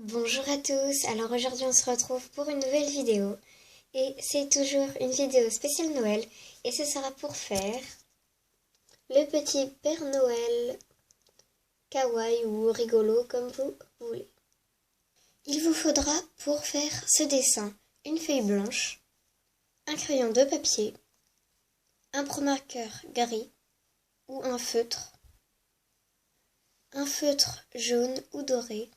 Bonjour à tous, alors aujourd'hui on se retrouve pour une nouvelle vidéo et c'est toujours une vidéo spéciale Noël et ce sera pour faire le petit Père Noël kawaii ou rigolo comme vous voulez. Il vous faudra pour faire ce dessin une feuille blanche, un crayon de papier, un marqueur gris ou un feutre jaune ou doré,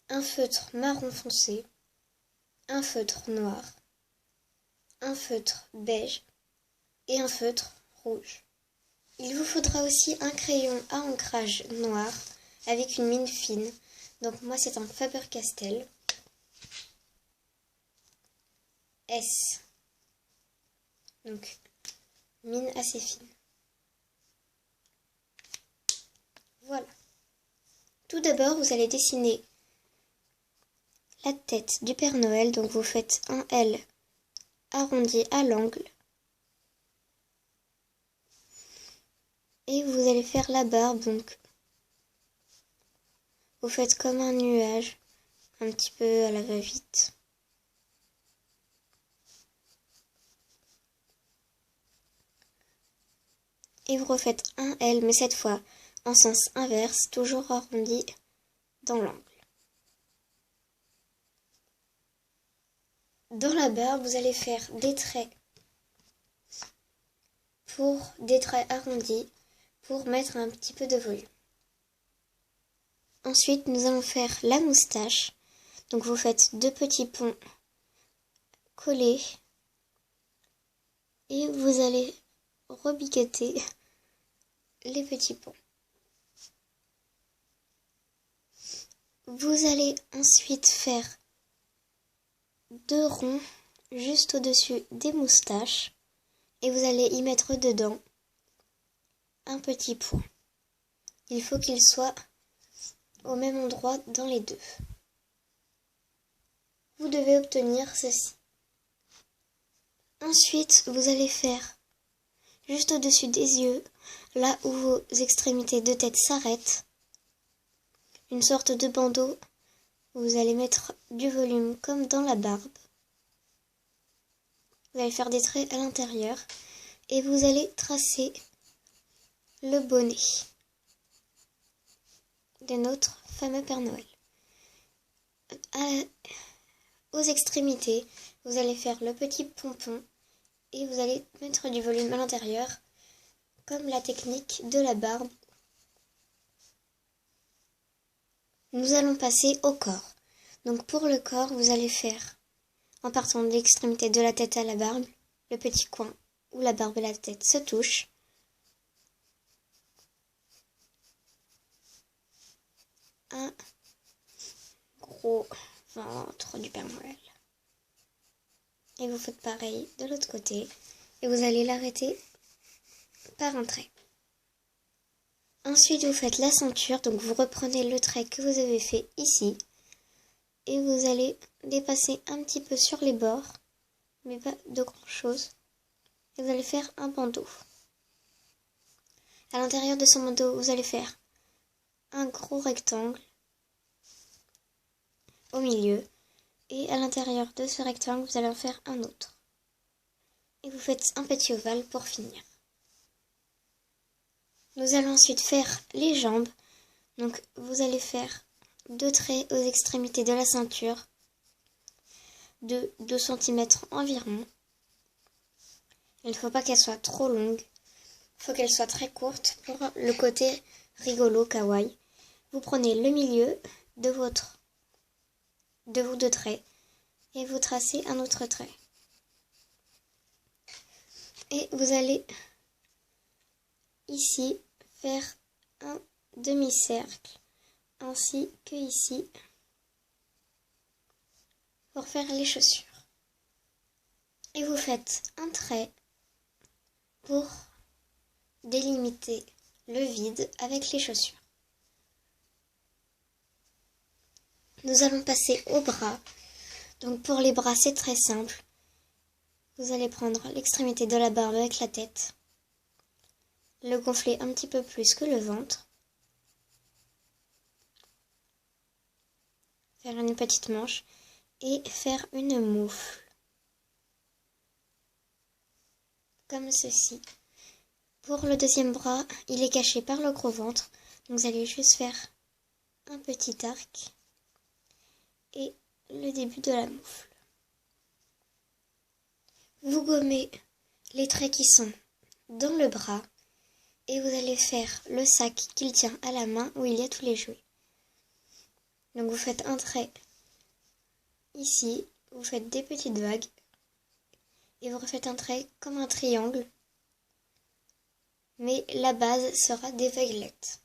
un feutre marron foncé, un feutre noir, un feutre beige et un feutre rouge. Il vous faudra aussi un crayon à ancrage noir avec une mine fine. Donc moi c'est un Faber-Castell S. Donc mine assez fine. Voilà. Tout d'abord vous allez dessiner la tête du Père Noël. Donc vous faites un L arrondi à l'angle. Et vous allez faire la barbe, donc vous faites comme un nuage, un petit peu à la va-vite. Et vous refaites un L, mais cette fois en sens inverse, toujours arrondi dans l'angle. Dans la barbe, vous allez faire des traits arrondis pour mettre un petit peu de volume. Ensuite, nous allons faire la moustache. Donc vous faites deux petits ponts collés et vous allez rebiqueter les petits ponts. Vous allez ensuite faire deux ronds juste au-dessus des moustaches et vous allez y mettre dedans un petit point. Il faut qu'il soit au même endroit dans les deux. Vous devez obtenir ceci. Ensuite, vous allez faire juste au-dessus des yeux, là où vos extrémités de tête s'arrêtent, une sorte de bandeau où vous allez mettre du volume comme dans la barbe. Vous allez faire des traits à l'intérieur et vous allez tracer le bonnet de notre fameux Père Noël. Aux extrémités, vous allez faire le petit pompon et vous allez mettre du volume à l'intérieur, comme la technique de la barbe. Nous allons passer au corps. Donc pour le corps, vous allez faire, en partant de l'extrémité de la tête à la barbe, le petit coin où la barbe et la tête se touchent. Un gros ventre du Père Noël. Et vous faites pareil de l'autre côté. Et vous allez l'arrêter par un trait. Ensuite, vous faites la ceinture. Donc vous reprenez le trait que vous avez fait ici. Et vous allez dépasser un petit peu sur les bords. Mais pas de grand chose. Et vous allez faire un bandeau. À l'intérieur de ce bandeau, vous allez faire un gros rectangle au milieu. Et à l'intérieur de ce rectangle, vous allez en faire un autre. Et vous faites un petit ovale pour finir. Nous allons ensuite faire les jambes. Donc vous allez faire deux traits aux extrémités de la ceinture de 2 cm environ. Il ne faut pas qu'elle soit trop longue. Il faut qu'elle soit très courte pour le côté rigolo, kawaii. Vous prenez le milieu de vos deux traits et vous tracez un autre trait. Et vous allez ici faire un demi-cercle ainsi que ici pour faire les chaussures. Et vous faites un trait pour délimiter le vide avec les chaussures. Nous allons passer aux bras. Donc pour les bras, c'est très simple. Vous allez prendre l'extrémité de la barbe avec la tête, le gonfler un petit peu plus que le ventre faire une petite manche et faire une moufle. Comme ceci. Pour le deuxième bras, il est caché par le gros ventre. Donc vous allez juste faire un petit arc et le début de la moufle. Vous gommez les traits qui sont dans le bras et vous allez faire le sac qu'il tient à la main où il y a tous les jouets. Donc vous faites un trait ici, vous faites des petites vagues et vous refaites un trait comme un triangle, mais la base sera des vaguelettes.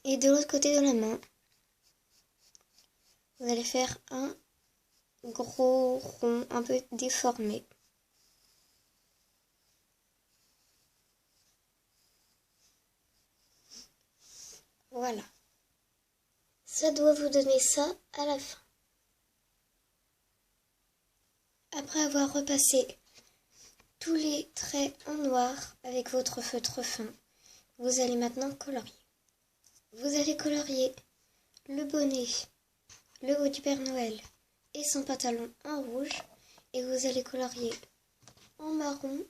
Et de l'autre côté de la main, vous allez faire un gros rond un peu déformé. Voilà. Ça doit vous donner ça à la fin. Après avoir repassé tous les traits en noir avec votre feutre fin, vous allez maintenant colorier. Vous allez colorier le bonnet, le haut du Père Noël et son pantalon en rouge. Et vous allez colorier en marron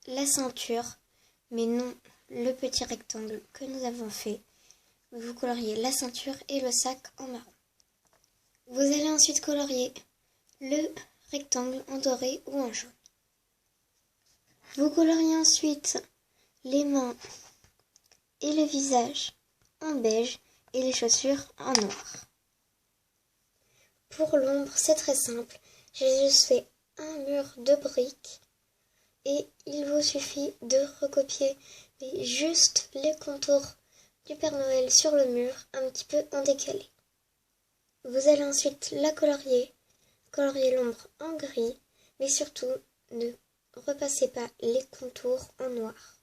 la ceinture, mais non le petit rectangle que nous avons fait. Vous coloriez la ceinture et le sac en marron. Vous allez ensuite colorier le rectangle en doré ou en jaune. Vous coloriez ensuite les mains et le visage en beige et les chaussures en noir. Pour l'ombre, c'est très simple. J'ai juste fait un mur de briques et il vous suffit de recopier juste les contours du Père Noël sur le mur, un petit peu en décalé. Vous allez ensuite la colorier l'ombre en gris, mais surtout ne repassez pas les contours en noir.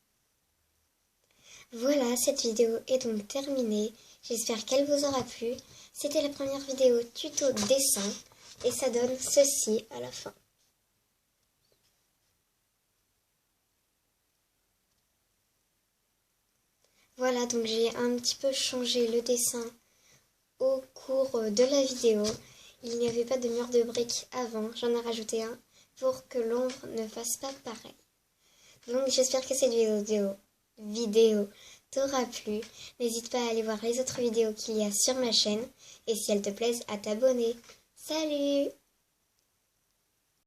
Voilà, cette vidéo est donc terminée. J'espère qu'elle vous aura plu. C'était la première vidéo tuto dessin et ça donne ceci à la fin. Voilà, donc j'ai un petit peu changé le dessin au cours de la vidéo. Il n'y avait pas de mur de briques avant, j'en ai rajouté un pour que l'ombre ne fasse pas pareil. Donc j'espère que cette vidéo t'aura plu. N'hésite pas à aller voir les autres vidéos qu'il y a sur ma chaîne et si elles te plaisent à t'abonner. Salut!